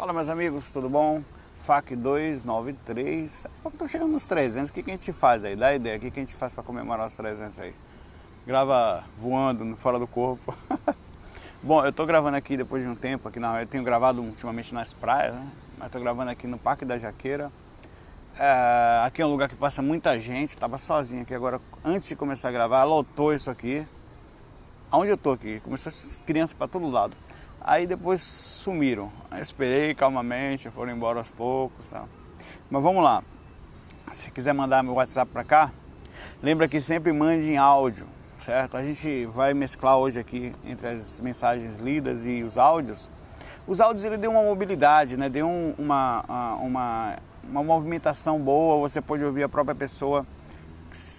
Fala, meus amigos, tudo bom? FAC 293. Estou chegando nos 300. O que a gente faz aí? Dá ideia. O que a gente faz para comemorar os 300 aí? Grava voando fora do corpo. Bom, eu estou gravando aqui depois de um tempo. Eu tenho gravado ultimamente nas praias, né? Mas estou gravando aqui no Parque da Jaqueira. Aqui é um lugar que passa muita gente. Estava sozinho aqui agora. Antes de começar a gravar, lotou isso aqui. Aonde eu estou aqui? Começou crianças para todo lado. Aí depois sumiram. Aí esperei calmamente, foram embora aos poucos, tá? Mas vamos lá. Se quiser mandar meu WhatsApp para cá, lembra que sempre mande em áudio, certo? A gente vai mesclar hoje aqui entre as mensagens lidas e os áudios. Os áudios ele deu uma mobilidade, né? Deu uma movimentação boa. Você pode ouvir a própria pessoa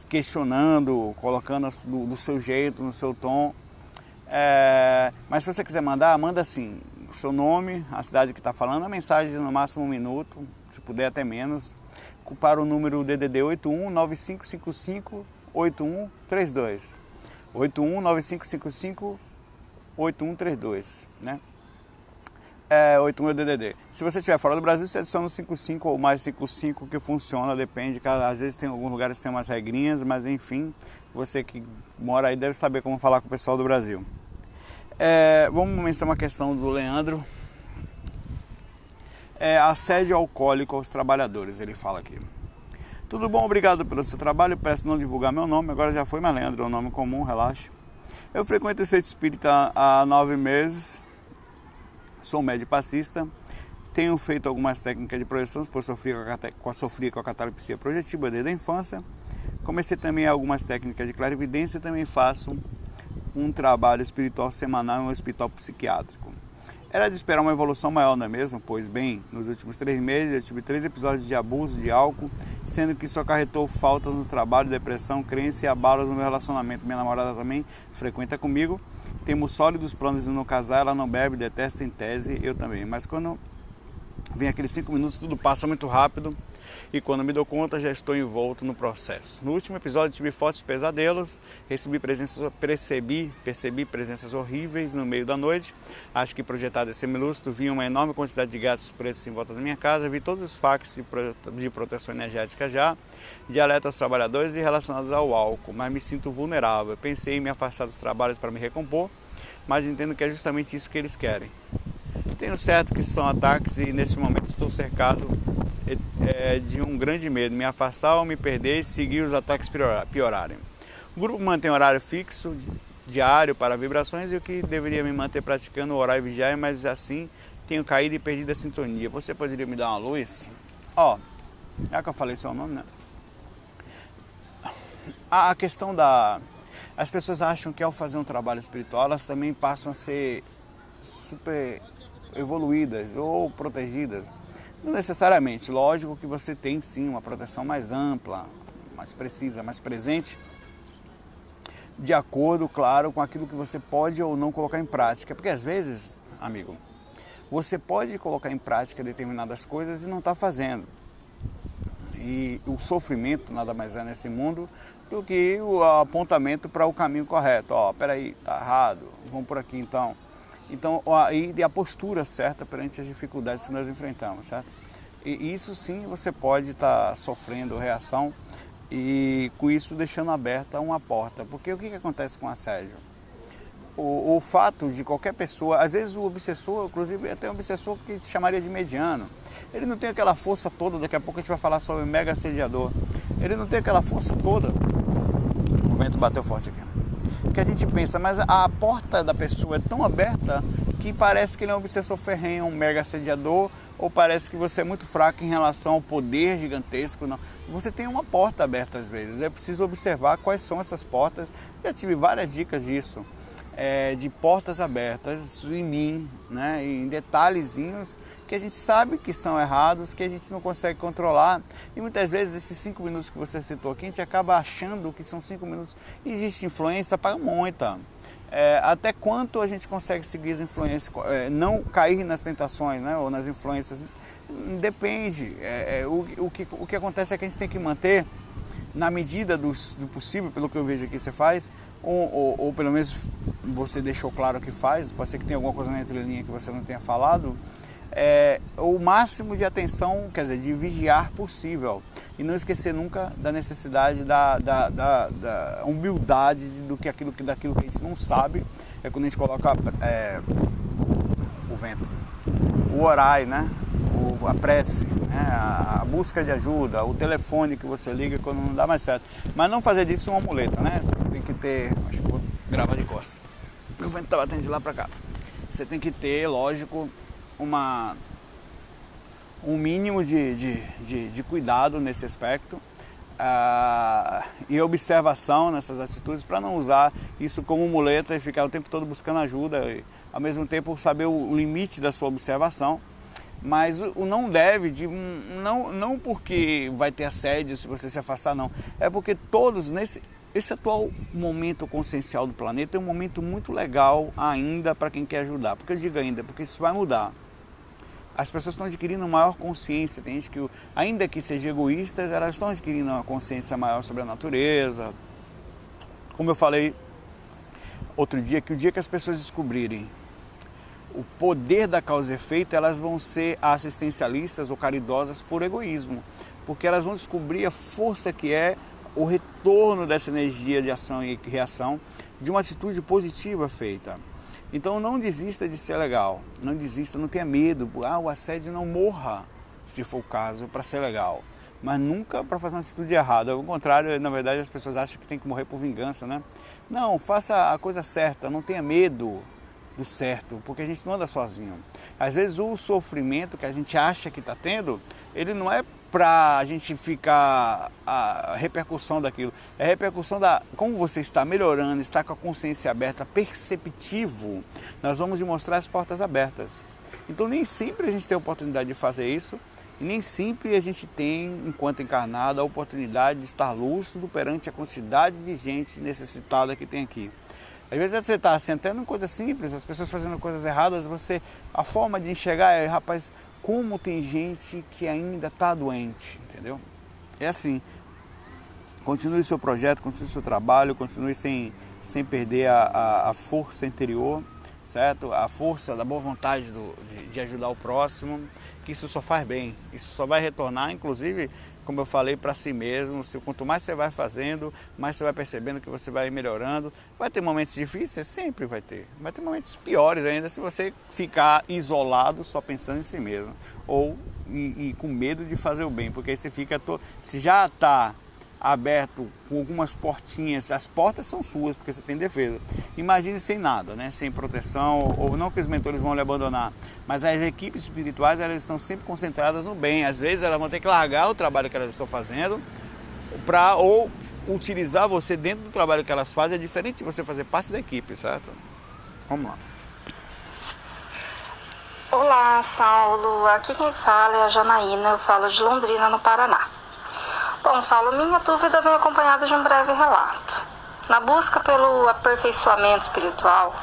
questionando, colocando do seu jeito, no seu tom. Mas se você quiser mandar, manda assim, o seu nome, a cidade que está falando, a mensagem no máximo 1 minuto, se puder até menos, para o número DDD 81 9555 8132. 81 9555 8132, né? 81 é o DDD. Se você estiver fora do Brasil, você adiciona o 55 ou mais 55 que funciona, depende, às vezes tem alguns lugares que tem umas regrinhas, mas enfim, você que mora aí deve saber como falar com o pessoal do Brasil. Vamos mencionar uma questão do Leandro. Assédio alcoólico aos trabalhadores, ele fala aqui. Tudo bom, obrigado pelo seu trabalho, peço não divulgar meu nome, agora já foi, mas Leandro é um nome comum, relaxe. Eu frequento o Centro Espírita há 9 meses, sou médio passista, tenho feito algumas técnicas de projeção, pois sofri com a catalepsia projetiva desde a infância. Comecei também algumas técnicas de clarividência e também faço um trabalho espiritual semanal em um hospital psiquiátrico. Era de esperar uma evolução maior, não é mesmo? Pois bem, nos últimos 3 meses eu tive 3 episódios de abuso de álcool, sendo que isso acarretou faltas no trabalho, depressão, crença e abalos no meu relacionamento. Minha namorada também frequenta comigo, temos sólidos planos de não casar, ela não bebe, detesta em tese, eu também. Mas quando vem aqueles 5 minutos, tudo passa muito rápido e quando me dou conta já estou envolto no processo. No último episódio tive fortes pesadelos, percebi presenças horríveis no meio da noite. Acho que projetado esse lúcido, vi uma enorme quantidade de gatos pretos em volta da minha casa, vi todos os fax de proteção energética de alerta aos trabalhadores e relacionados ao álcool, mas me sinto vulnerável. Pensei em me afastar dos trabalhos para me recompor, mas entendo que é justamente isso que eles querem. Tenho certo que são ataques e nesse momento estou cercado de um grande medo, me afastar ou me perder e seguir os ataques piorarem. O grupo mantém horário fixo, diário para vibrações e o que deveria me manter praticando o orar e vigiar, mas assim tenho caído e perdido a sintonia. Você poderia me dar uma luz? Já que eu falei seu nome, né? A questão as pessoas acham que ao fazer um trabalho espiritual, elas também passam a ser super evoluídas ou protegidas. Não necessariamente, lógico que você tem sim uma proteção mais ampla, mais precisa, mais presente, de acordo, claro, com aquilo que você pode ou não colocar em prática. Porque às vezes, amigo, você pode colocar em prática determinadas coisas e não está fazendo. E o sofrimento nada mais é nesse mundo do que o apontamento para o caminho correto. Peraí, tá errado, vamos por aqui então. Então, e a postura certa perante as dificuldades que nós enfrentamos, certo? E isso sim você pode estar sofrendo reação e com isso deixando aberta uma porta. Porque o que acontece com o assédio? O fato de qualquer pessoa, às vezes o obsessor, inclusive até um obsessor que te chamaria de mediano, ele não tem aquela força toda, daqui a pouco a gente vai falar sobre o mega assediador, ele não tem aquela força toda, o vento bateu forte aqui, que a gente pensa, mas a porta da pessoa é tão aberta que parece que ele é um obsessor ferrenho, um mega assediador, ou parece que você é muito fraco em relação ao poder gigantesco. Não. Você tem uma porta aberta às vezes, é preciso observar quais são essas portas. Já tive várias dicas disso, de portas abertas em mim, né, em detalhezinhos que a gente sabe que são errados, que a gente não consegue controlar. E muitas vezes esses 5 minutos que você citou aqui, a gente acaba achando que são 5 minutos. Existe influência para muita. Até quanto a gente consegue seguir as influências, não cair nas tentações, né, ou nas influências, depende. O que acontece é que a gente tem que manter, na medida do possível, pelo que eu vejo aqui você faz, ou pelo menos você deixou claro que faz, pode ser que tenha alguma coisa na entrelinha que você não tenha falado, o máximo de atenção, quer dizer, de vigiar possível. E não esquecer nunca da necessidade da humildade daquilo que a gente não sabe. É quando a gente coloca o vento, o orai, né? A prece, né? A busca de ajuda, o telefone que você liga quando não dá mais certo. Mas não fazer disso uma muleta, né? Você tem que ter, acho que vou gravar de costa. O vento tá batendo de lá para cá. Você tem que ter, lógico, um mínimo de cuidado nesse aspecto e observação nessas atitudes para não usar isso como muleta e ficar o tempo todo buscando ajuda e, ao mesmo tempo, saber o limite da sua observação. Mas o não deve, não porque vai ter assédio se você se afastar, não. É porque todos, esse atual momento consciencial do planeta é um momento muito legal ainda para quem quer ajudar. Porque eu digo ainda, porque isso vai mudar. As pessoas estão adquirindo maior consciência. Tem gente que, ainda que sejam egoístas, elas estão adquirindo uma consciência maior sobre a natureza. Como eu falei outro dia, que o dia que as pessoas descobrirem o poder da causa e efeito, elas vão ser assistencialistas ou caridosas por egoísmo. Porque elas vão descobrir a força que é o retorno dessa energia de ação e reação de uma atitude positiva feita. Então não desista de ser legal, não desista, não tenha medo, o assédio não morra, se for o caso, para ser legal, mas nunca para fazer uma atitude errada. Ao contrário, na verdade as pessoas acham que tem que morrer por vingança, né? Não, faça a coisa certa, não tenha medo do certo, porque a gente não anda sozinho. Às vezes o sofrimento que a gente acha que está tendo, ele não é para a gente ficar a repercussão daquilo, é a repercussão da como você está melhorando, está com a consciência aberta, perceptivo. Nós vamos demonstrar as portas abertas. Então nem sempre a gente tem a oportunidade de fazer isso, e nem sempre a gente tem, enquanto encarnado, a oportunidade de estar lúcido perante a quantidade de gente necessitada que tem aqui. Às vezes você está assim, até numa coisa simples, as pessoas fazendo coisas erradas, a forma de enxergar é, rapaz, como tem gente que ainda está doente, entendeu? É assim, continue seu projeto, continue seu trabalho, continue sem perder a força interior, certo? A força da boa vontade de ajudar o próximo, que isso só faz bem, isso só vai retornar, inclusive, como eu falei, para si mesmo. Quanto mais você vai fazendo, mais você vai percebendo que você vai melhorando. Vai ter momentos difíceis? Sempre vai ter. Vai ter momentos piores ainda se você ficar isolado só pensando em si mesmo. Ou com medo de fazer o bem, porque aí você fica se já está aberto com algumas portinhas, as portas são suas, porque você tem defesa. Imagine sem nada, né? Sem proteção, ou não que os mentores vão lhe abandonar, mas as equipes espirituais, elas estão sempre concentradas no bem. Às vezes elas vão ter que largar o trabalho que elas estão fazendo ou utilizar você dentro do trabalho que elas fazem. É diferente de você fazer parte da equipe, certo? Vamos lá. Olá, Saulo. Aqui quem fala é a Janaína, eu falo de Londrina, no Paraná. Bom, Saulo, minha dúvida vem acompanhada de um breve relato. Na busca pelo aperfeiçoamento espiritual,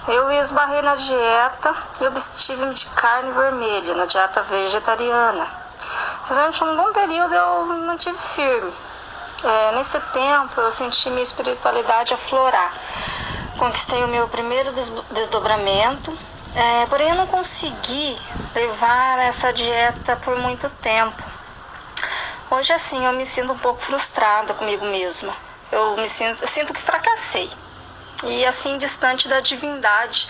eu esbarrei na dieta e abstive-me de carne vermelha, na dieta vegetariana. Durante um bom período eu me mantive firme. Nesse tempo eu senti minha espiritualidade aflorar. Conquistei o meu primeiro desdobramento, porém eu não consegui levar essa dieta por muito tempo. Hoje, assim, eu me sinto um pouco frustrada comigo mesma. Eu sinto que fracassei. E, assim, distante da divindade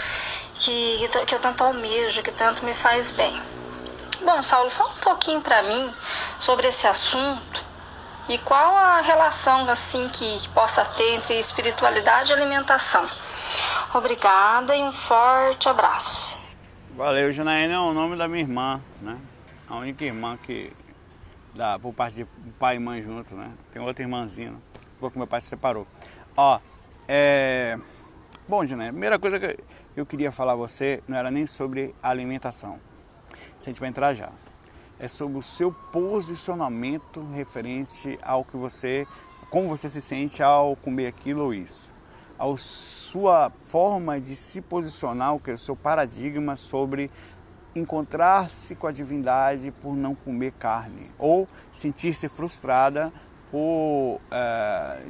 que eu tanto almejo, que tanto me faz bem. Bom, Saulo, fala um pouquinho para mim sobre esse assunto e qual a relação, assim, que possa ter entre espiritualidade e alimentação. Obrigada e um forte abraço. Valeu, Janaína é o nome da minha irmã, né? A única irmã que... por parte de pai e mãe junto, né? Tem outra irmãzinha, né? Porque meu pai se separou. Bom, Janaína, a primeira coisa que eu queria falar a você não era nem sobre alimentação. Se a gente vai entrar já. É sobre o seu posicionamento referente ao que como você se sente ao comer aquilo ou isso. A sua forma de se posicionar, o que é o seu paradigma sobre encontrar-se com a divindade por não comer carne, ou sentir-se frustrada por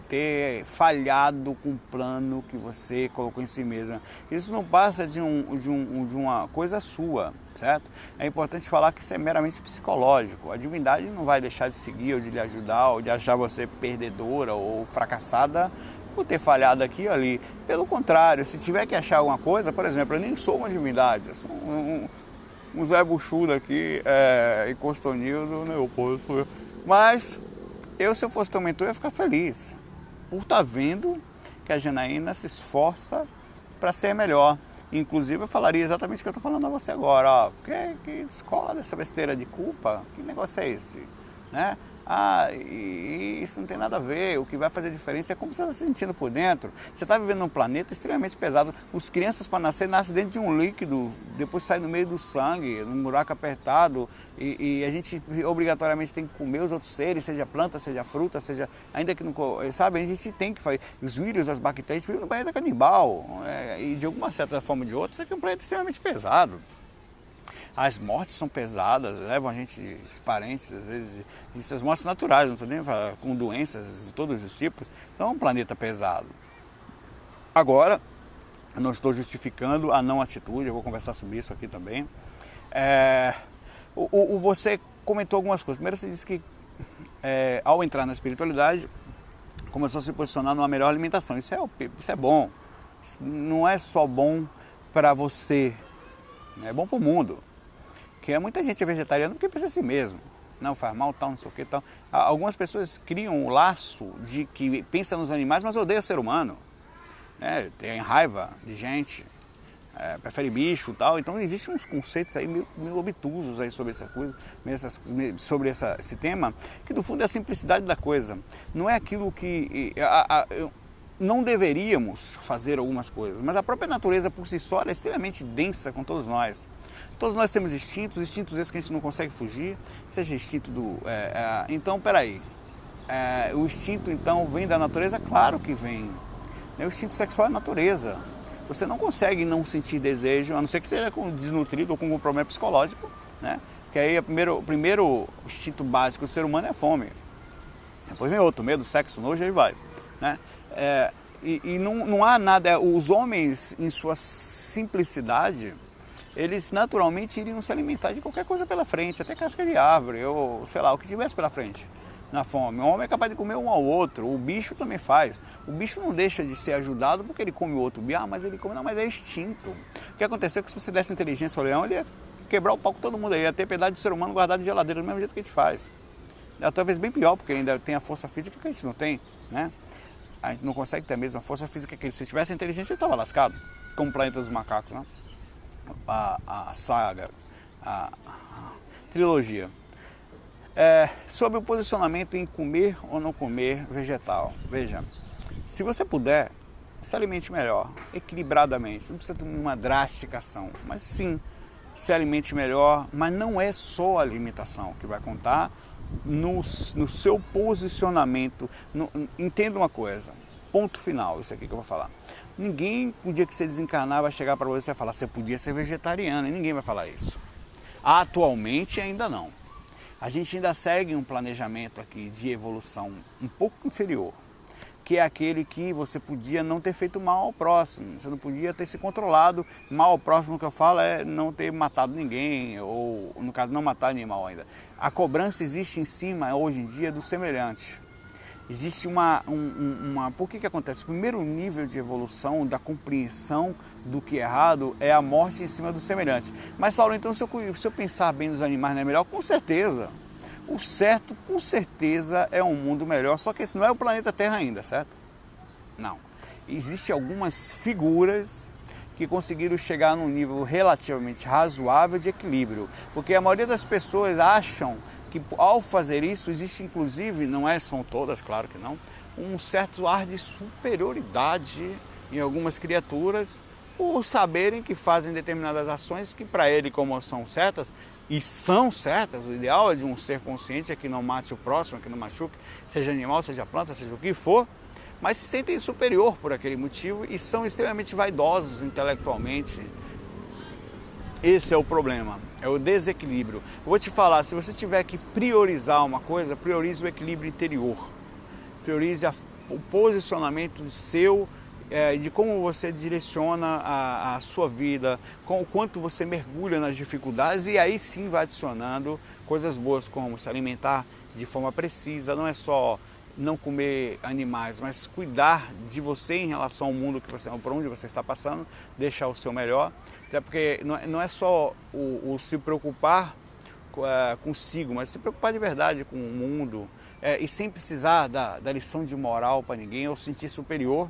ter falhado com o plano que você colocou em si mesma. Isso não passa de uma coisa sua, certo? É importante falar que isso é meramente psicológico. A divindade não vai deixar de seguir ou de lhe ajudar ou de achar você perdedora ou fracassada por ter falhado aqui ou ali. Pelo contrário, se tiver que achar alguma coisa, por exemplo, eu nem sou uma divindade, eu sou um Zé Buchudo aqui, encostonildo, né? Mas se eu fosse teu mentor, eu ia ficar feliz por estar vendo que a Janaína se esforça para ser melhor. Inclusive, eu falaria exatamente o que eu estou falando a você agora. Ó, que escola dessa besteira de culpa? Que negócio é esse? Né? E isso não tem nada a ver. O que vai fazer diferença é como você está se sentindo por dentro. Você está vivendo num planeta extremamente pesado. As crianças, para nascer, nascem dentro de um líquido, depois sai no meio do sangue, num buraco apertado. E a gente obrigatoriamente tem que comer os outros seres, seja planta, seja fruta, seja. Ainda que não. Sabe, a gente tem que fazer. Os vírus, as bactérias, vivem no planeta canibal. E de alguma certa forma ou de outra, isso aqui é um planeta extremamente pesado. As mortes são pesadas, levam a gente, os parentes, às vezes, essas mortes naturais, não estou nem falando, com doenças de todos os tipos. Então é um planeta pesado. Agora, eu não estou justificando a não atitude, eu vou conversar sobre isso aqui também. Você comentou algumas coisas. Primeiro, você disse que ao entrar na espiritualidade, começou a se posicionar numa melhor alimentação. Isso é bom. Isso não é só bom para você, é bom para o mundo. Porque muita gente é vegetariana porque pensa assim mesmo. Não, faz mal, tal, não sei o que, tal. Algumas pessoas criam um laço de que pensa nos animais, mas odeia ser humano. Né? Tem raiva de gente, prefere bicho e tal. Então existem uns conceitos aí meio obtusos aí sobre essa coisa, sobre esse tema, que no fundo é a simplicidade da coisa. Não é aquilo que... não deveríamos fazer algumas coisas, mas a própria natureza por si só é extremamente densa com todos nós. Todos nós temos instintos esses que a gente não consegue fugir, seja instinto do... Então, peraí, o instinto então vem da natureza? Claro que vem. O instinto sexual é a natureza. Você não consegue não sentir desejo, a não ser que seja desnutrido ou com algum problema psicológico, né? Que aí o primeiro instinto básico do ser humano é a fome. Depois vem outro, medo, sexo, nojo, aí vai. Né? E não há nada... Os homens, em sua simplicidade... eles naturalmente iriam se alimentar de qualquer coisa pela frente, até casca de árvore, ou sei lá, o que tivesse pela frente, na fome. O homem é capaz de comer um ao outro, o bicho também faz. O bicho não deixa de ser ajudado porque ele come o outro bicho, mas ele come, não, mas é instinto. O que aconteceu é que se você desse inteligência ao leão, ele ia quebrar o pau com todo mundo, ele ia ter piedade do ser humano guardado de geladeira, do mesmo jeito que a gente faz. Talvez bem pior, porque ainda tem a força física que a gente não tem, né? A gente não consegue ter a mesma força física que ele. Se tivesse inteligência, ele estava lascado, como o planeta dos macacos, né? A saga, a trilogia. Sobre o posicionamento em comer ou não comer vegetal. Veja, se você puder, se alimente melhor, equilibradamente. Não precisa de uma drástica ação, mas sim, se alimente melhor. Mas não é só a alimentação que vai contar no seu posicionamento. Entenda uma coisa, ponto final, isso aqui que eu vou falar. Ninguém, no dia que você desencarnar, vai chegar para você e falar, você podia ser vegetariano, e ninguém vai falar isso. Atualmente ainda não. A gente ainda segue um planejamento aqui de evolução um pouco inferior, que é aquele que você podia não ter feito mal ao próximo, você não podia ter se controlado. Mal ao próximo que eu falo é não ter matado ninguém, ou no caso não matar animal ainda. A cobrança existe em cima hoje em dia do semelhante. Existe por que acontece? O primeiro nível de evolução da compreensão do que é errado é a morte em cima do semelhante. Mas, Saulo, então se eu pensar bem nos animais não é melhor? Com certeza. O certo, com certeza, é um mundo melhor, só que esse não é o planeta Terra ainda, certo? Não. Existem algumas figuras que conseguiram chegar num nível relativamente razoável de equilíbrio, porque a maioria das pessoas acham que ao fazer isso existe, inclusive, são todas, claro que não, um certo ar de superioridade em algumas criaturas por saberem que fazem determinadas ações que para ele, como são certas, e são certas, o ideal é de um ser consciente é que não mate o próximo, que não machuque, seja animal, seja planta, seja o que for, mas se sentem superior por aquele motivo e são extremamente vaidosos intelectualmente. Esse é o problema, é o desequilíbrio. Eu vou te falar, se você tiver que priorizar uma coisa, priorize o equilíbrio interior. priorize o posicionamento seu, de como você direciona a sua vida, com o quanto você mergulha nas dificuldades, e aí sim vai adicionando coisas boas, como se alimentar de forma precisa, não é só não comer animais, mas cuidar de você em relação ao mundo que você, por onde você está passando, deixar o seu melhor, até porque não é só o se preocupar consigo, mas se preocupar de verdade com o mundo, e sem precisar da lição de moral para ninguém ou sentir superior,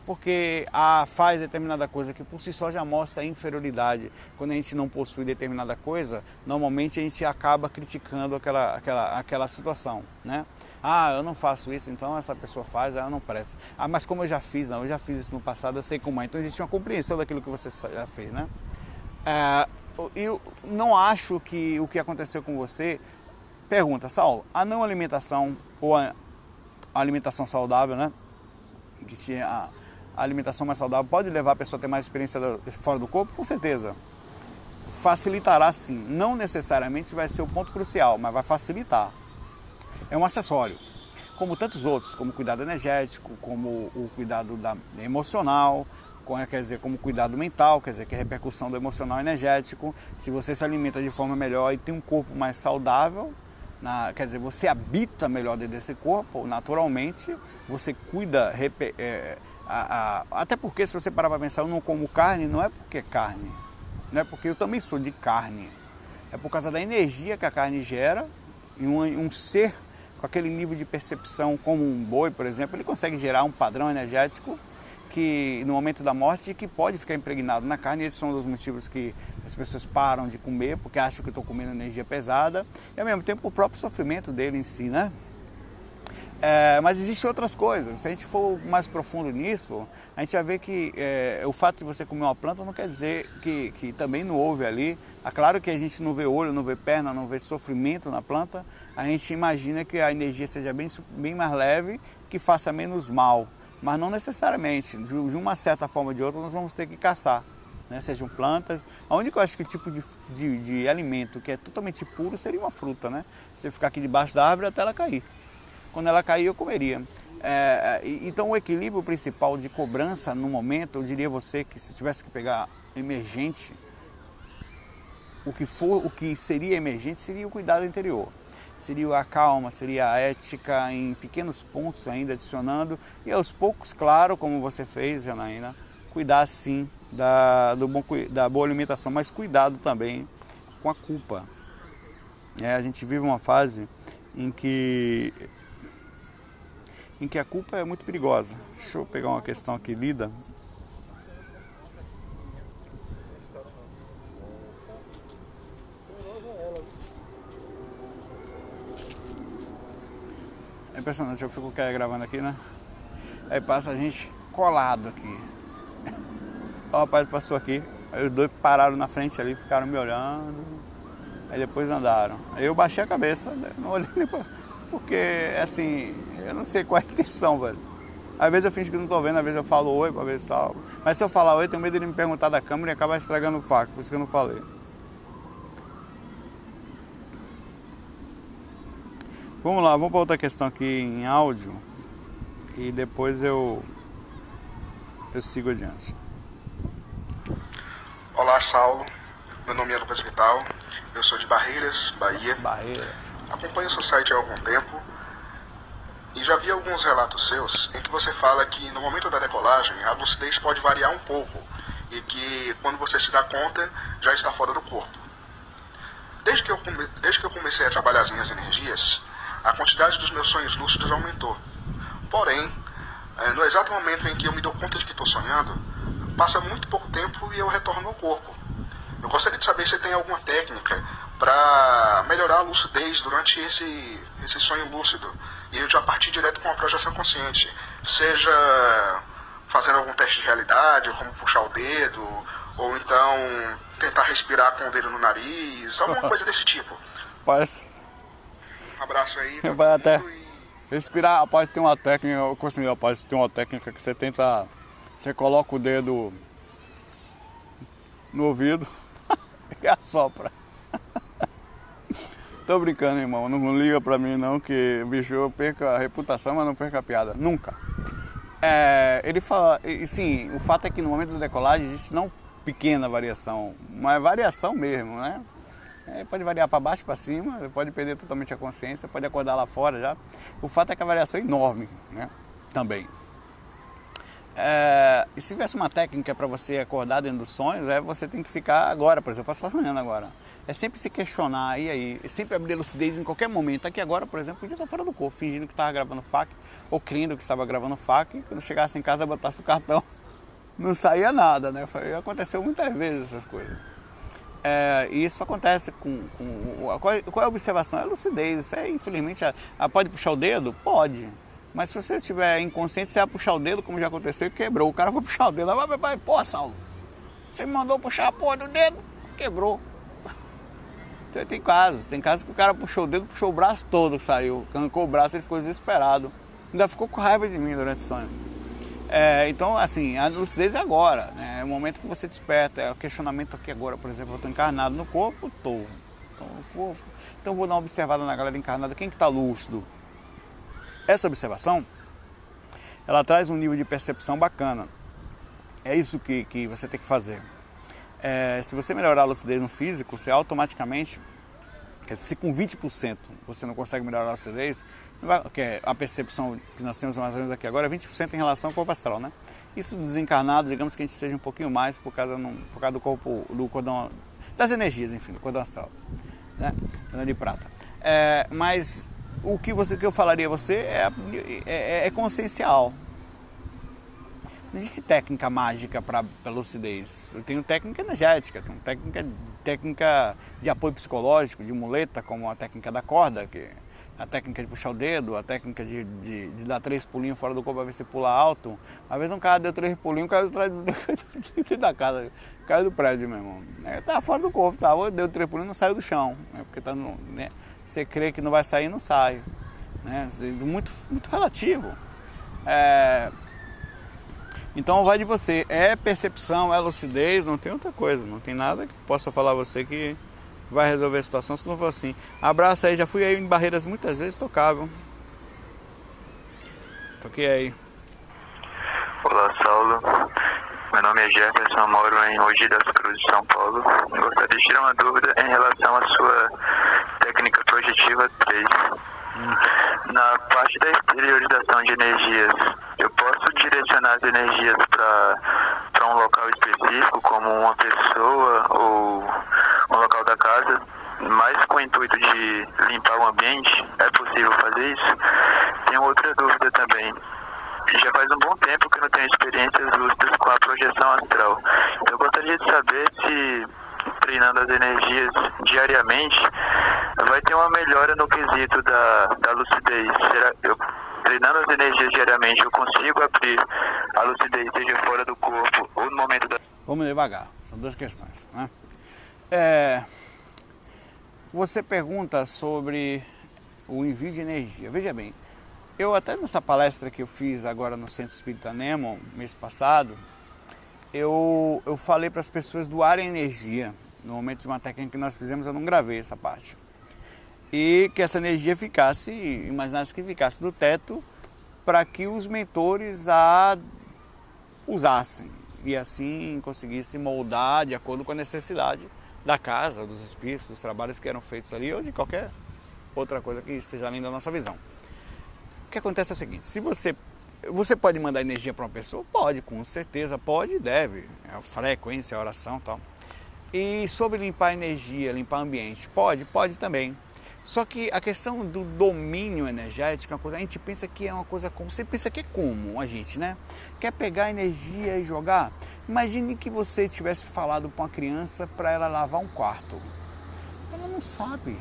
porque faz determinada coisa que por si só já mostra a inferioridade. Quando a gente não possui determinada coisa, normalmente a gente acaba criticando aquela situação, né? Ah, eu não faço isso, então essa pessoa faz, ela não presta. Ah, mas como eu já fiz, não, eu já fiz isso no passado, eu sei como é. Então existe uma compreensão daquilo que você já fez, né? Eu não acho que o que aconteceu com você... Pergunta, Saulo, a não alimentação ou a alimentação saudável, né? Que tinha a alimentação mais saudável pode levar a pessoa a ter mais experiência fora do corpo? Com certeza. Facilitará sim. Não necessariamente vai ser o ponto crucial, mas vai facilitar. É um acessório. Como tantos outros, como o cuidado energético, como o cuidado emocional, quer dizer, como o cuidado mental, quer dizer, que é a repercussão do emocional e energético. Se você se alimenta de forma melhor e tem um corpo mais saudável, quer dizer, você habita melhor dentro desse corpo, naturalmente, você cuida, até porque se você parar para pensar, eu não como carne, não é porque é carne, não é porque eu também sou de carne, é por causa da energia que a carne gera, e um ser com aquele nível de percepção como um boi, por exemplo, ele consegue gerar um padrão energético que no momento da morte que pode ficar impregnado na carne. Esses são os motivos que as pessoas param de comer, porque acham que estão comendo energia pesada, e ao mesmo tempo o próprio sofrimento dele em si, né? Mas existem outras coisas. Se a gente for mais profundo nisso, a gente vai ver que o fato de você comer uma planta não quer dizer que também não houve ali. É claro que a gente não vê olho, não vê perna, não vê sofrimento na planta. A gente imagina que a energia seja bem mais leve, que faça menos mal. Mas não necessariamente. De uma certa forma ou de outra, nós vamos ter que caçar, né? Sejam plantas. A única, eu acho que o tipo de alimento que é totalmente puro seria uma fruta, né? Você ficar aqui debaixo da árvore até ela cair. Quando ela cair, eu comeria. Então, o equilíbrio principal de cobrança no momento, eu diria a você que se tivesse que pegar emergente, o que seria emergente seria o cuidado interior. Seria a calma, seria a ética em pequenos pontos ainda adicionando. E aos poucos, claro, como você fez, Janaína, cuidar sim da boa alimentação, mas cuidado também com a culpa. A gente vive uma fase em que a culpa é muito perigosa. Deixa eu pegar uma questão aqui lida. É impressionante, eu fico gravando aqui, né? Aí passa a gente colado aqui. O rapaz passou aqui, aí os dois pararam na frente ali, ficaram me olhando. Aí depois andaram. Aí eu baixei a cabeça, não olhei nem pra... Porque, assim, eu não sei qual é a intenção, velho. Às vezes eu fingo que não tô vendo, às vezes eu falo oi pra ver se tal. Mas se eu falar oi, eu tenho medo de ele me perguntar da câmera e acabar estragando o faco, por isso que eu não falei. Vamos lá, vamos para outra questão aqui em áudio e depois eu sigo adiante. Olá, Saulo. Meu nome é Lucas Vital. Eu sou de Barreiras, Bahia. Barreiras. Acompanho o seu site há algum tempo e já vi alguns relatos seus em que você fala que no momento da decolagem a lucidez pode variar um pouco e que quando você se dá conta já está fora do corpo. Desde que eu comecei a trabalhar as minhas energias, a quantidade dos meus sonhos lúcidos aumentou. Porém, no exato momento em que eu me dou conta de que estou sonhando, passa muito pouco tempo e eu retorno ao corpo. Eu gostaria de saber se tem alguma técnica para melhorar a lucidez durante esse sonho lúcido e eu já partir direto com a projeção consciente, seja fazendo algum teste de realidade, como puxar o dedo, ou então tentar respirar com o dedo no nariz, alguma coisa desse tipo. Parece. Um abraço aí. Vai até respirar, pode ter uma técnica, eu consegui, pode ter uma técnica que você tenta, você coloca o dedo no ouvido e assopra. Tô brincando, irmão, não liga pra mim não, que bicho, eu perco a reputação, mas não perco a piada, nunca. Ele fala, e sim, o fato é que no momento da decolagem existe não pequena variação, mas variação mesmo, né? Pode variar para baixo, para cima, pode perder totalmente a consciência, pode acordar lá fora já. O fato é que a variação é enorme, né? Também. E se tivesse uma técnica para você acordar dentro dos sonhos, você tem que ficar agora, por exemplo, você está sonhando agora. É sempre se questionar, e aí? É sempre abrir a lucidez em qualquer momento. Aqui agora, por exemplo, podia estar fora do corpo, fingindo que estava gravando FAQ, ou crendo que estava gravando FAQ, e quando chegasse em casa, botasse o cartão, não saía nada, né? Aconteceu muitas vezes essas coisas. E isso acontece qual é a observação? É a lucidez. Isso infelizmente, pode puxar o dedo? Pode. Mas se você estiver inconsciente, você vai puxar o dedo, como já aconteceu, e quebrou. O cara foi puxar o dedo. Pô, Saulo, você me mandou puxar a porra do dedo, quebrou. Então, tem casos que o cara puxou o dedo, puxou o braço todo, saiu. Arrancou o braço, ele ficou desesperado. Ainda ficou com raiva de mim durante o sonho. Então, assim, a lucidez é agora, né? É o momento que você desperta, é o questionamento aqui agora. Por exemplo, eu estou encarnado no corpo, estou no corpo. Então vou dar uma observada na galera encarnada, quem que está lúcido? Essa observação, ela traz um nível de percepção bacana. É isso que você tem que fazer. Se você melhorar a lucidez no físico, você automaticamente, se com 20% você não consegue melhorar a lucidez, que a percepção que nós temos mais ou menos aqui agora é 20% em relação ao corpo astral, né? Isso desencarnado, digamos que a gente esteja um pouquinho mais por causa do corpo, do cordão, das energias, enfim, do cordão astral, né? Cordão de prata. Mas o que eu falaria a você é consciencial. Não existe técnica mágica para lucidez. Eu tenho técnica energética, tenho técnica de apoio psicológico, de muleta, como a técnica da corda, que a técnica de puxar o dedo, a técnica de dar 3 pulinhos fora do corpo para ver se pula alto. Uma vez um cara deu 3 pulinhos, caiu atrás da casa, caiu do prédio, meu irmão. Tá fora do corpo, tá? Deu 3 pulinhos, não saiu do chão, porque tá no, né? Você crê que não vai sair, não sai, né? Muito, muito relativo. Então vai de você, percepção, lucidez, não tem outra coisa, não tem nada que possa falar a você que vai resolver a situação se não for assim. Abraço aí, já fui aí em Barreiras muitas vezes, tocável. Toquei aí. Olá, Saulo. Meu nome é Jefferson, moro em Mogi das Cruzes, São Paulo. Gostaria de tirar uma dúvida em relação à sua técnica projetiva 3. Na parte da exteriorização de energias, eu posso direcionar as energias para um local específico, como uma pessoa ou um local da casa, mas com o intuito de limpar o ambiente? É possível fazer isso? Tenho outra dúvida também. Já faz um bom tempo que não tenho experiências lúcidas com a projeção astral. Eu gostaria de saber se, treinando as energias diariamente, vai ter uma melhora no quesito da lucidez. Treinando as energias diariamente, eu consigo abrir a lucidez, seja fora do corpo ou no momento da... Vamos devagar, são duas questões, né? Você pergunta sobre o envio de energia. Veja bem, eu até nessa palestra que eu fiz agora no Centro Espírita Nemo, mês passado, eu falei para as pessoas doarem energia. No momento de uma técnica que nós fizemos, eu não gravei essa parte. E que essa energia imaginasse que ficasse do teto para que os mentores a usassem e assim conseguissem moldar de acordo com a necessidade da casa, dos espíritos, dos trabalhos que eram feitos ali ou de qualquer outra coisa que esteja além da nossa visão. O que acontece é o seguinte, se você pode mandar energia para uma pessoa? Pode, com certeza, pode e deve. A frequência, a oração e tal. E sobre limpar a energia, limpar o ambiente? Pode também. Só que a questão do domínio energético, a gente pensa que é uma coisa como... Você pensa que é como a gente, né? Quer pegar energia e jogar? Imagine que você tivesse falado para uma criança para ela lavar um quarto. Ela não sabe.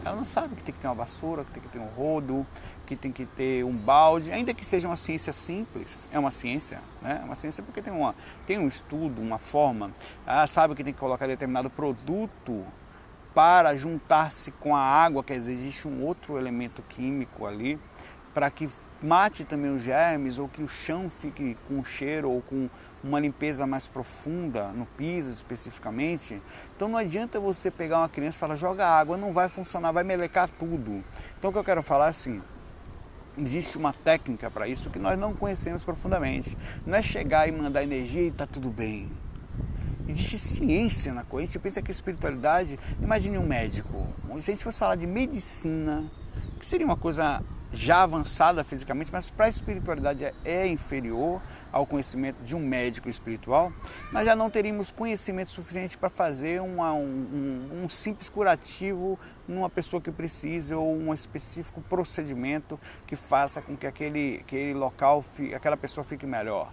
Ela não sabe que tem que ter uma vassoura, que tem que ter um rodo, que tem que ter um balde, ainda que seja uma ciência simples, é uma ciência, né? É uma ciência porque tem um estudo, uma forma, sabe que tem que colocar determinado produto para juntar-se com a água, quer dizer, existe um outro elemento químico ali, para que mate também os germes, ou que o chão fique com cheiro, ou com uma limpeza mais profunda no piso especificamente. Então não adianta você pegar uma criança e falar, joga água, não vai funcionar, vai melecar tudo. Então o que eu quero falar é assim, existe uma técnica para isso que nós não conhecemos profundamente. Não é chegar e mandar energia e está tudo bem. Existe ciência na coisa. A gente pensa que espiritualidade, imagine um médico. Se a gente fosse falar de medicina, que seria uma coisa já avançada fisicamente, mas para a espiritualidade é inferior ao conhecimento de um médico espiritual, nós já não teríamos conhecimento suficiente para fazer um simples curativo numa pessoa que precise, ou um específico procedimento que faça com que aquele local, aquela pessoa fique melhor.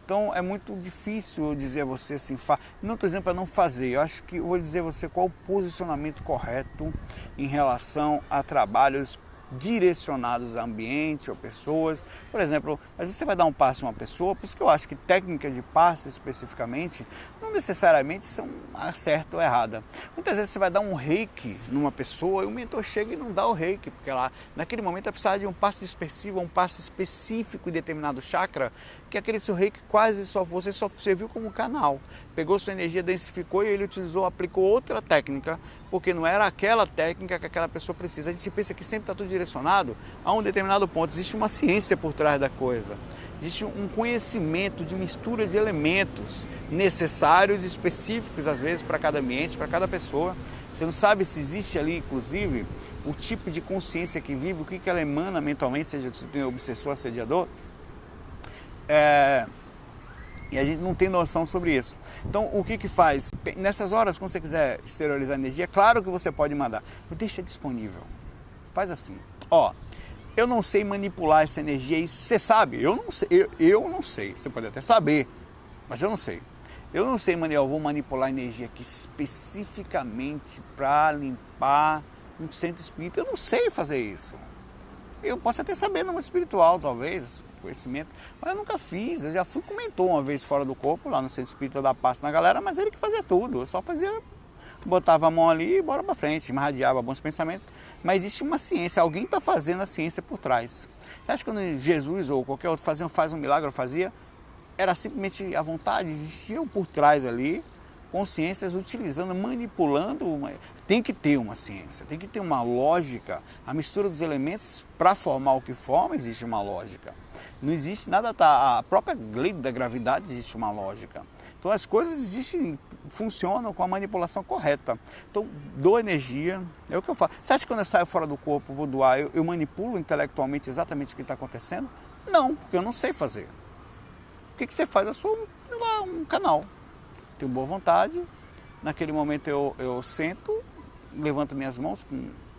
Então é muito difícil dizer a você assim, não estou dizendo para não fazer, eu acho que eu vou dizer a você qual o posicionamento correto em relação a trabalhos direcionados a ambiente ou pessoas. Por exemplo, às vezes você vai dar um passe a uma pessoa, por isso que eu acho que técnicas de passe especificamente não necessariamente são certa ou errada. Muitas vezes você vai dar um reiki numa pessoa e o mentor chega e não dá o reiki, porque lá naquele momento vai precisar de um passe dispersivo, um passe específico em determinado chakra, que aquele seu reiki quase só você só serviu como canal. Pegou sua energia, densificou e ele aplicou outra técnica, porque não era aquela técnica que aquela pessoa precisa. A gente pensa que sempre está tudo direcionado a um determinado ponto. Existe uma ciência por trás da coisa. Existe um conhecimento de mistura de elementos necessários e específicos, às vezes, para cada ambiente, para cada pessoa. Você não sabe se existe ali, inclusive, o tipo de consciência que vive, o que ela emana mentalmente, seja se tem obsessor, assediador. E a gente não tem noção sobre isso. Então, o que faz? Nessas horas, quando você quiser exteriorizar energia, claro que você pode mandar, mas deixa disponível. Faz assim, eu não sei manipular essa energia, isso você sabe, eu não sei, eu não sei, você pode até saber, mas eu não sei. Eu não sei, eu vou manipular energia aqui especificamente para limpar um centro espírita, eu não sei fazer isso. Eu posso até saber no mundo espiritual, talvez, conhecimento, mas eu nunca fiz. Eu já fui com mentor uma vez fora do corpo, lá no Centro Espírita da Paz na galera, mas ele que fazia tudo, eu só fazia, botava a mão ali e bora pra frente, irradiava bons pensamentos. Mas existe uma ciência, alguém está fazendo a ciência por trás. Você acha que quando Jesus ou qualquer outro faz um milagre, era simplesmente a vontade, existiam por trás ali consciências utilizando, manipulando. Tem que ter uma ciência, tem que ter uma lógica. A mistura dos elementos para formar o que forma, existe uma lógica. Não existe nada, a própria lei da gravidade existe uma lógica. Então as coisas funcionam com a manipulação correta. Então dou energia, é o que eu faço. Você acha que quando eu saio fora do corpo, vou doar, eu manipulo intelectualmente exatamente o que está acontecendo? Não, porque eu não sei fazer. O que você faz? Eu sou um canal. Tenho boa vontade, naquele momento eu sento, levanto minhas mãos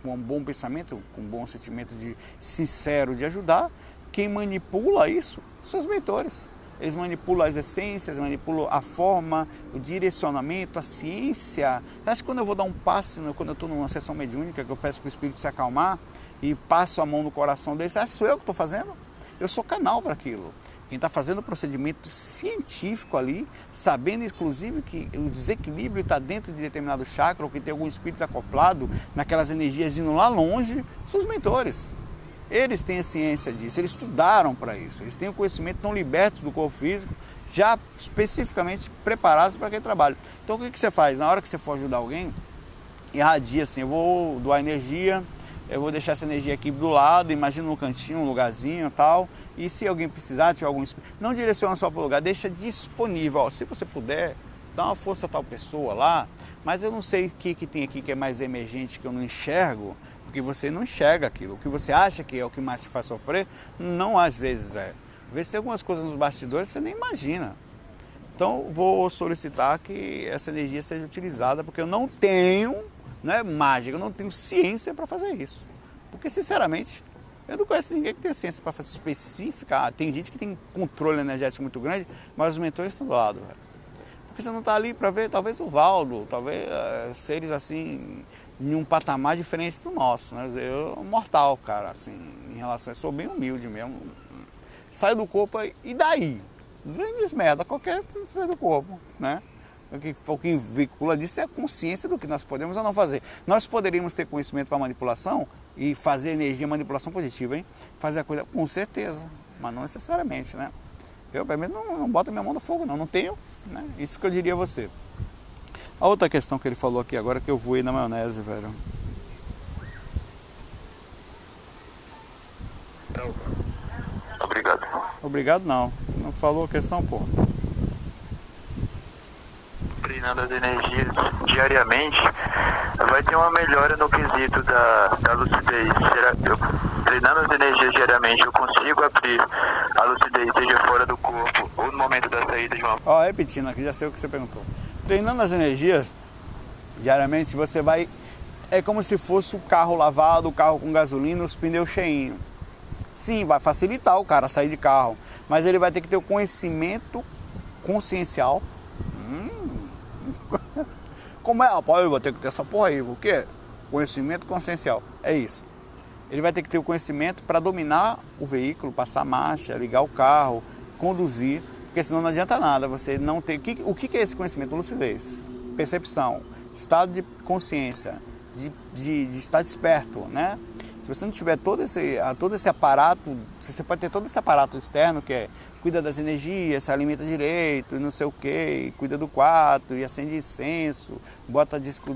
com um bom pensamento, com um bom sentimento sincero de ajudar. Quem manipula isso são os mentores. Eles manipulam as essências, manipulam a forma, o direcionamento, a ciência. Acho que quando eu vou dar um passe, quando eu estou numa sessão mediúnica, que eu peço para o espírito se acalmar e passo a mão no coração dele, você acha que sou eu que estou fazendo? Eu sou canal para aquilo. Quem está fazendo o procedimento científico ali, sabendo inclusive que o desequilíbrio está dentro de determinado chakra, ou que tem algum espírito acoplado naquelas energias indo lá longe, são os mentores. Eles têm a ciência disso, eles estudaram para isso, eles têm o conhecimento, estão libertos do corpo físico, já especificamente preparados para aquele trabalho. Então o que você faz? Na hora que você for ajudar alguém, irradia assim, eu vou doar energia, eu vou deixar essa energia aqui do lado, imagina um cantinho, um lugarzinho e tal, e se alguém precisar, tiver algum... Não direciona só para o lugar, deixa disponível. Se você puder, dá uma força a tal pessoa lá, mas eu não sei o que tem aqui que é mais emergente, que eu não enxergo, porque você não enxerga aquilo. O que você acha que é o que mais te faz sofrer, não às vezes é. Às vezes tem algumas coisas nos bastidores que você nem imagina. Então vou solicitar que essa energia seja utilizada, porque eu não tenho, não é mágica, eu não tenho ciência para fazer isso. Porque sinceramente, eu não conheço ninguém que tenha ciência para fazer específica. Tem gente que tem controle energético muito grande, mas os mentores estão do lado, velho. Porque você não está ali para ver, talvez o Valdo, talvez seres assim, em um patamar diferente do nosso, né? Eu, mortal, cara, assim, em relação a isso, sou bem humilde mesmo. Saio do corpo e daí? Grandes merda, qualquer sai do corpo, né? O que vincula disso é a consciência do que nós podemos ou não fazer. Nós poderíamos ter conhecimento para manipulação e fazer energia, manipulação positiva, hein? Fazer a coisa com certeza, mas não necessariamente, né? Eu, pelo menos, não boto minha mão no fogo, não tenho, né? Isso que eu diria a você. A outra questão que ele falou aqui agora, que eu voei na maionese, velho. Obrigado. Obrigado não falou a questão, pô. Treinando as energias diariamente, vai ter uma melhora no quesito da lucidez. Treinando as energias diariamente, eu consigo abrir a lucidez, seja fora do corpo ou no momento da saída de uma... Ó, repetindo aqui, já sei o que você perguntou. Treinando as energias diariamente, você vai... É como se fosse o carro lavado, o carro com gasolina, os pneus cheinhos. Sim, vai facilitar o cara sair de carro, mas ele vai ter que ter o conhecimento consciencial. Como é? Rapaz, eu vou ter que ter essa porra aí, o quê? Conhecimento consciencial, é isso. Ele vai ter que ter o conhecimento para dominar o veículo, passar marcha, ligar o carro, conduzir, porque senão não adianta nada, você não tem... O que é esse conhecimento? Lucidez, percepção, estado de consciência, de estar desperto, né? Se você não tiver todo esse aparato, você pode ter todo esse aparato externo que é cuida das energias, se alimenta direito, não sei o que, cuida do quarto, e acende incenso, bota disco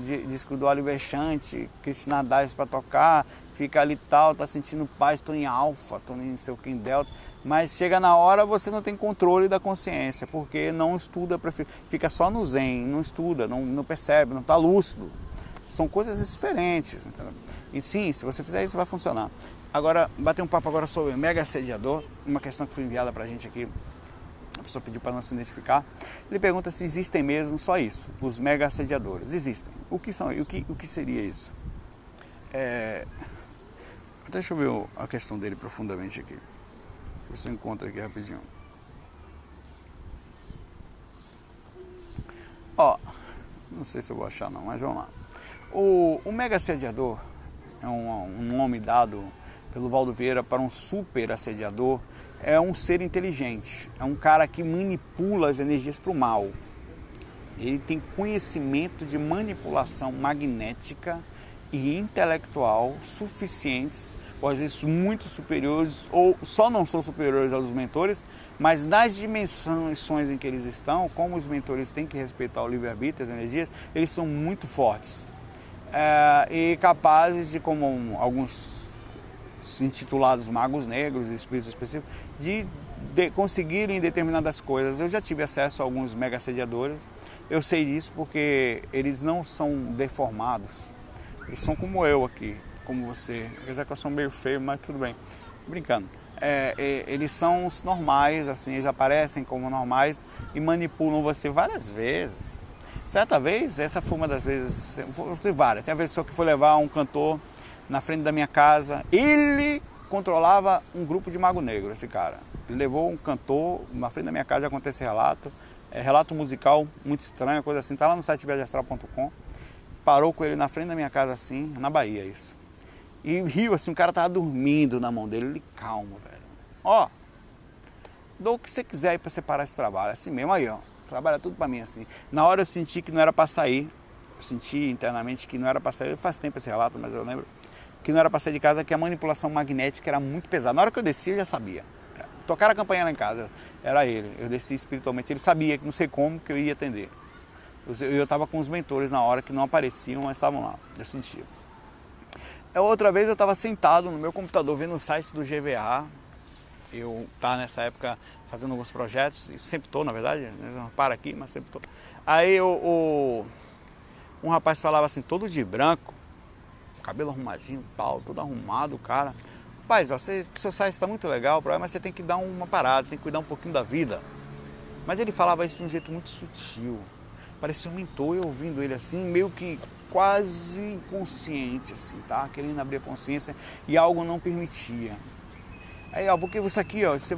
do Oliver Chante, Cristina Dias para tocar, fica ali tal, tá sentindo paz, tô em alfa, tô em não sei o que, em delta, mas chega na hora você não tem controle da consciência, porque não estuda, fica só no zen, não estuda, não percebe, não está lúcido. São coisas diferentes, entendeu? E sim, se você fizer isso vai funcionar. Agora, bater um papo agora sobre mega assediador, uma questão que foi enviada pra gente aqui, a pessoa pediu para não se identificar. Ele pergunta se existem mesmo só isso, os mega assediadores. Existem. O que são? O que seria isso? Deixa eu ver a questão dele profundamente aqui. Você encontra aqui rapidinho. Ó, não sei se eu vou achar não, mas vamos lá. O mega assediador é um nome dado pelo Valdo Vieira para um super assediador. É um ser inteligente, é um cara que manipula as energias para o mal. Ele tem conhecimento de manipulação magnética e intelectual suficientes, ou às vezes muito superiores, ou só não são superiores aos mentores, mas nas dimensões em que eles estão, como os mentores têm que respeitar o livre-arbítrio, as energias, eles são muito fortes. E capazes de, como alguns intitulados magos negros, espíritos específicos, de conseguirem determinadas coisas. Eu já tive acesso a alguns mega assediadores, eu sei disso porque eles não são deformados, eles são como eu aqui, como você, apesar que eu sou meio feio, mas tudo bem, brincando. Eles são os normais, assim, eles aparecem como normais e manipulam você várias vezes. Certa vez, essa foi uma das vezes, tem várias, tem a vez só que foi levar um cantor na frente da minha casa, ele controlava um grupo de mago negro, esse cara. Ele levou um cantor na frente da minha casa, já contei esse relato, relato musical muito estranho, coisa assim, tá lá no site viagemastral.com, parou com ele na frente da minha casa assim, na Bahia isso. E riu assim, o cara tava dormindo na mão dele, ele calmo, velho. Ó, dou o que você quiser aí pra separar esse trabalho, assim mesmo aí, ó. Trabalha tudo pra mim assim. Na hora eu senti que não era pra sair. Eu senti internamente que não era pra sair. Faz tempo esse relato, mas eu lembro que não era pra sair de casa, que a manipulação magnética era muito pesada. Na hora que eu desci, eu já sabia. Tocaram a campanha lá em casa, era ele. Eu desci espiritualmente. Ele sabia que não sei como que eu ia atender. Eu tava com os mentores na hora que não apareciam, mas estavam lá. Eu sentia. Outra vez eu tava sentado no meu computador vendo o site do GVA. Eu tava nessa época fazendo alguns projetos, sempre estou na verdade, não para aqui, mas sempre estou. Aí um rapaz falava assim, todo de branco, cabelo arrumadinho, pau, todo arrumado, cara. Rapaz, ó, seu site está muito legal, mas você tem que dar uma parada, tem que cuidar um pouquinho da vida. Mas ele falava isso de um jeito muito sutil, parecia um mentor, eu ouvindo ele assim, meio que quase inconsciente, assim, tá? Querendo abrir a consciência e algo não permitia. Aí, ó, porque isso aqui, ó, você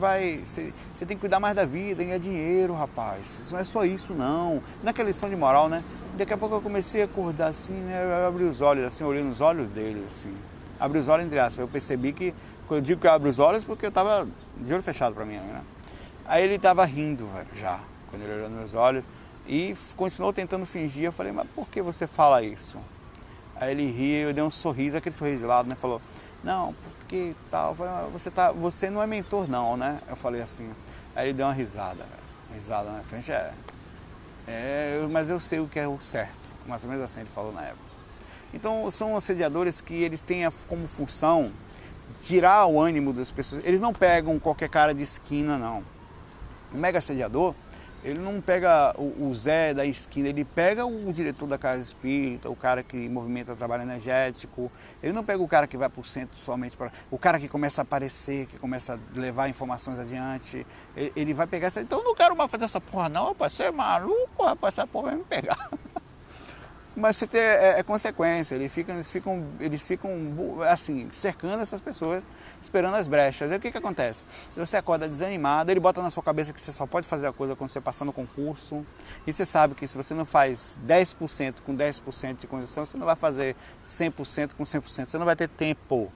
tem que cuidar mais da vida, ganhar dinheiro, rapaz. Isso não é só isso, não. Naquela lição de moral, né? Daqui a pouco eu comecei a acordar assim, né? Eu abri os olhos, assim, olhei nos olhos dele, assim. Abri os olhos, entre aspas. Eu percebi que, quando eu digo que eu abri os olhos, porque eu tava de olho fechado pra mim, né? Aí ele tava rindo, velho, já. Quando ele olhou nos meus olhos, E continuou tentando fingir. Eu falei, mas por que você fala isso? Aí ele riu, eu dei um sorriso, aquele sorriso de lado, né? Falou, não, porque tal, você não é mentor não, né? Eu falei assim. Aí ele deu uma risada, risada na frente, mas eu sei o que é o certo. Mais ou menos assim ele falou na época. Então são assediadores que eles têm como função tirar o ânimo das pessoas. Eles não pegam qualquer cara de esquina, não. O mega assediador, ele não pega o Zé da esquina, ele pega o diretor da casa espírita, o cara que movimenta trabalho energético. Ele não pega o cara que vai para o centro somente para... O cara que começa a aparecer, que começa a levar informações adiante. Ele vai pegar essa... Então eu não quero mais fazer essa porra não, rapaz. Você é maluco, rapaz, essa porra vai me pegar. Mas você tem consequência, eles ficam assim, cercando essas pessoas, esperando as brechas. Aí o que acontece? Você acorda desanimado, ele bota na sua cabeça que você só pode fazer a coisa quando você passar no concurso. E você sabe que se você não faz 10% com 10% de condição, você não vai fazer 100% com 100%, você não vai ter tempo.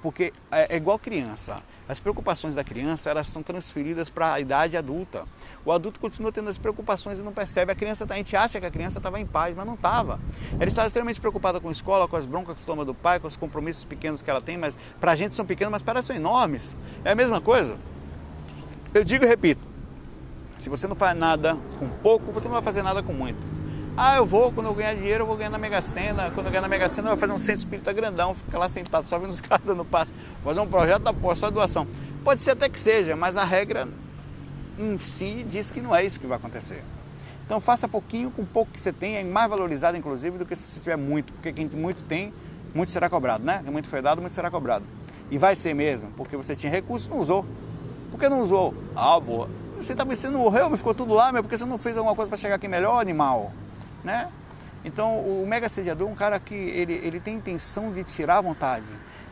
Porque é igual criança. As preocupações da criança, elas são transferidas para a idade adulta. O adulto continua tendo as preocupações e não percebe. A gente acha que a criança estava em paz, mas não estava. Ela estava extremamente preocupada com a escola, com as broncas que toma do pai, com os compromissos pequenos que ela tem, mas para a gente são pequenos, mas para elas são enormes. É a mesma coisa. Eu digo e repito, se você não faz nada com pouco, você não vai fazer nada com muito. Quando eu ganhar dinheiro, eu vou ganhar na Mega Sena. Quando eu ganhar na Mega Sena, eu vou fazer um centro espírita grandão, ficar lá sentado, só vendo os caras dando passo. Vou fazer um projeto da posse, só doação. Pode ser até que seja, mas a regra em si diz que não é isso que vai acontecer. Então faça pouquinho com pouco que você tem, é mais valorizado inclusive do que se você tiver muito. Porque quem muito tem, muito será cobrado, né? Quem muito foi dado, muito será cobrado. E vai ser mesmo, porque você tinha recursos e não usou. Por que não usou? Boa. Você não morreu, mas ficou tudo lá, mas porque você não fez alguma coisa para chegar aqui melhor, animal? Né? Então o mega assediador é um cara que ele tem intenção de tirar a vontade,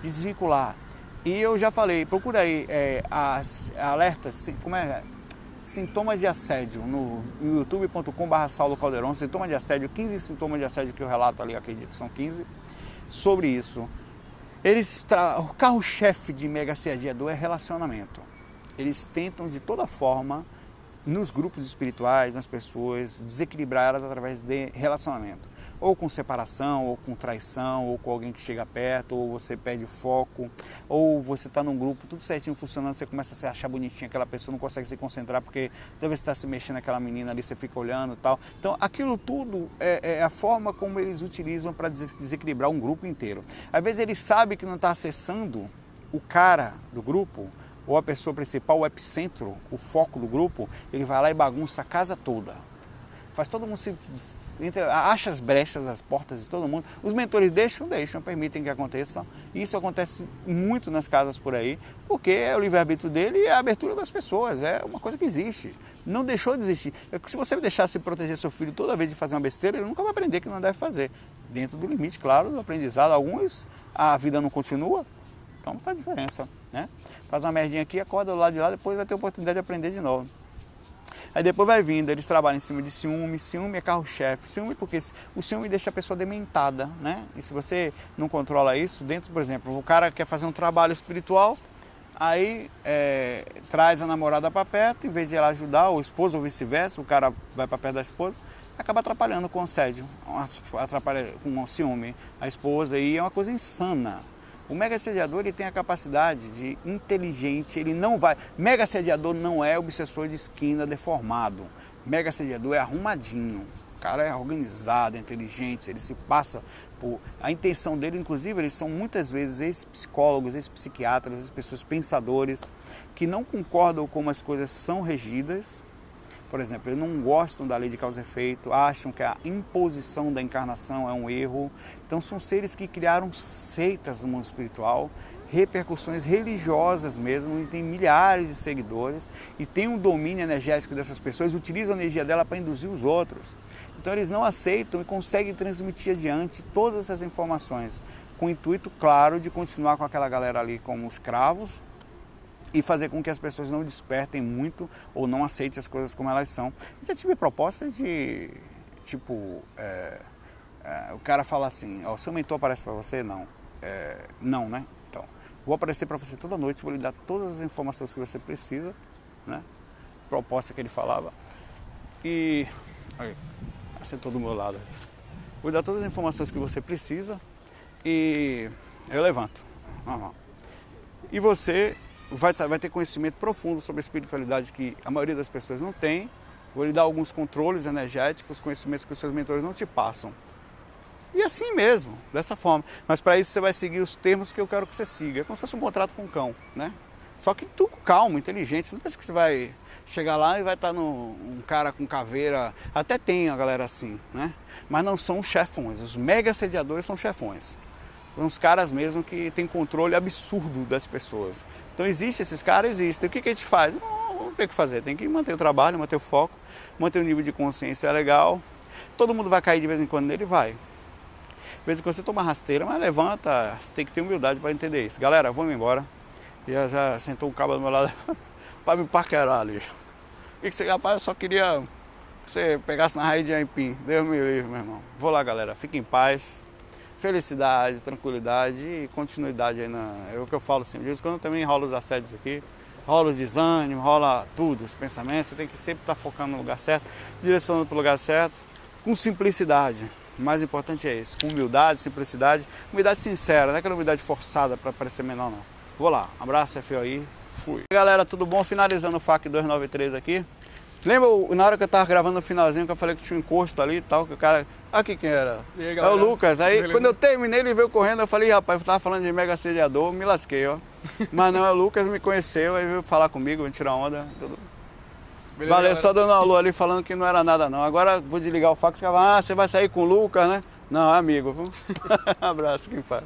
de desvincular. E eu já falei, procura aí as alertas, sintomas de assédio no youtube.com/Saulo Calderon, sintomas de assédio, 15 sintomas de assédio que eu relato ali, acredito que são 15, sobre isso. O carro-chefe de mega assediador é relacionamento. Eles tentam de toda forma, nos grupos espirituais, nas pessoas, desequilibrar elas através de relacionamento. Ou com separação, ou com traição, ou com alguém que chega perto, ou você perde o foco, ou você está num grupo, tudo certinho funcionando, você começa a se achar bonitinho aquela pessoa, não consegue se concentrar, porque toda vez que está se mexendo aquela menina ali, você fica olhando e tal. Então, aquilo tudo é a forma como eles utilizam para desequilibrar um grupo inteiro. Às vezes ele sabe que não está acessando o cara do grupo, ou a pessoa principal, o epicentro, o foco do grupo, ele vai lá e bagunça a casa toda. Faz todo mundo acha as brechas, as portas de todo mundo. Os mentores deixam, permitem que aconteça. Isso acontece muito nas casas por aí, porque é o livre-arbítrio dele e a abertura das pessoas. É uma coisa que existe. Não deixou de existir. Se você deixasse proteger seu filho toda vez de fazer uma besteira, ele nunca vai aprender que não deve fazer. Dentro do limite, claro, do aprendizado. Alguns, a vida não continua, então não faz diferença, né? Faz uma merdinha aqui, acorda do lado de lá, depois vai ter oportunidade de aprender de novo. Aí depois vai vindo, eles trabalham em cima de ciúme. Ciúme é carro-chefe. Ciúme porque o ciúme deixa a pessoa dementada, né? E se você não controla isso, dentro, por exemplo, o cara quer fazer um trabalho espiritual, aí traz a namorada para perto, em vez de ela ajudar, o esposo ou vice-versa, o cara vai para perto da esposa, acaba atrapalhando com o assédio, atrapalha com o ciúme a esposa, e é uma coisa insana. O mega assediador, ele tem a capacidade de inteligente, ele não vai... Mega assediador não é obsessor de esquina deformado. Mega assediador é arrumadinho. O cara é organizado, é inteligente, ele se passa por... A intenção dele, inclusive, eles são muitas vezes ex-psicólogos, ex-psiquiatras, ex-pessoas pensadores, que não concordam com como as coisas são regidas. Por exemplo, eles não gostam da lei de causa e efeito, acham que a imposição da encarnação é um erro. Então são seres que criaram seitas no mundo espiritual, repercussões religiosas mesmo, e tem milhares de seguidores, e tem um domínio energético dessas pessoas, utilizam a energia dela para induzir os outros. Então eles não aceitam e conseguem transmitir adiante todas essas informações, com o intuito, claro, de continuar com aquela galera ali como escravos, e fazer com que as pessoas não despertem muito ou não aceitem as coisas como elas são. Já tive propostas de, tipo, o cara fala assim, o seu mentor aparece para você? Não. Não, né? Então, vou aparecer para você toda noite, vou lhe dar todas as informações que você precisa, né? Proposta que ele falava. E Aí, sentou do meu lado. Vou dar todas as informações que você precisa e eu levanto. E você vai ter conhecimento profundo sobre a espiritualidade que a maioria das pessoas não tem. Vou lhe dar alguns controles energéticos, conhecimentos que os seus mentores não te passam. E assim mesmo, dessa forma. Mas para isso você vai seguir os termos que eu quero que você siga. É como se fosse um contrato com o cão, né? Só que tu calmo, inteligente. Não pensa que você vai chegar lá e vai estar um cara com caveira. Até tem a galera assim, né? Mas não são chefões. Os mega assediadores são chefões. São uns caras mesmo que têm controle absurdo das pessoas. Então existem esses caras, existem. O que a gente faz? Não tem o que fazer. Tem que manter o trabalho, manter o foco, manter o nível de consciência legal. Todo mundo vai cair de vez em quando nele, vai. De vez em quando você toma rasteira, mas levanta, você tem que ter humildade para entender isso. Galera, vamos embora. Já sentou o cabo do meu lado para me paquerar ali. E que você, rapaz, eu só queria que você pegasse na raiz de aipim. Deus me livre, meu irmão. Vou lá, galera. Fique em paz. Felicidade, tranquilidade e continuidade aí é o que eu falo sempre. De vez em quando também rola os assédios aqui. Rola o desânimo, rola tudo, os pensamentos. Você tem que sempre estar focando no lugar certo, direcionando para o lugar certo, com simplicidade. O mais importante é isso, com humildade, simplicidade, humildade sincera, não é aquela humildade forçada para parecer menor não. Vou lá, abraço, FOI, fui. E galera, tudo bom? Finalizando o FAQ 293 aqui. Lembra na hora que eu tava gravando no finalzinho que eu falei que tinha um encosto ali e tal, que o cara... Aqui quem era? Aí, é o Lucas. Aí quando eu terminei ele veio correndo, eu falei, rapaz, eu tava falando de mega assediador, me lasquei, ó. Mas não, é o Lucas, me conheceu, aí veio falar comigo, veio tirar onda, tudo. Beleza, valeu, galera. Só dando uma alô ali falando que não era nada não. Agora vou desligar o fax e falar, você vai sair com o Lucas, né? Não, é amigo. Um abraço, quem faz.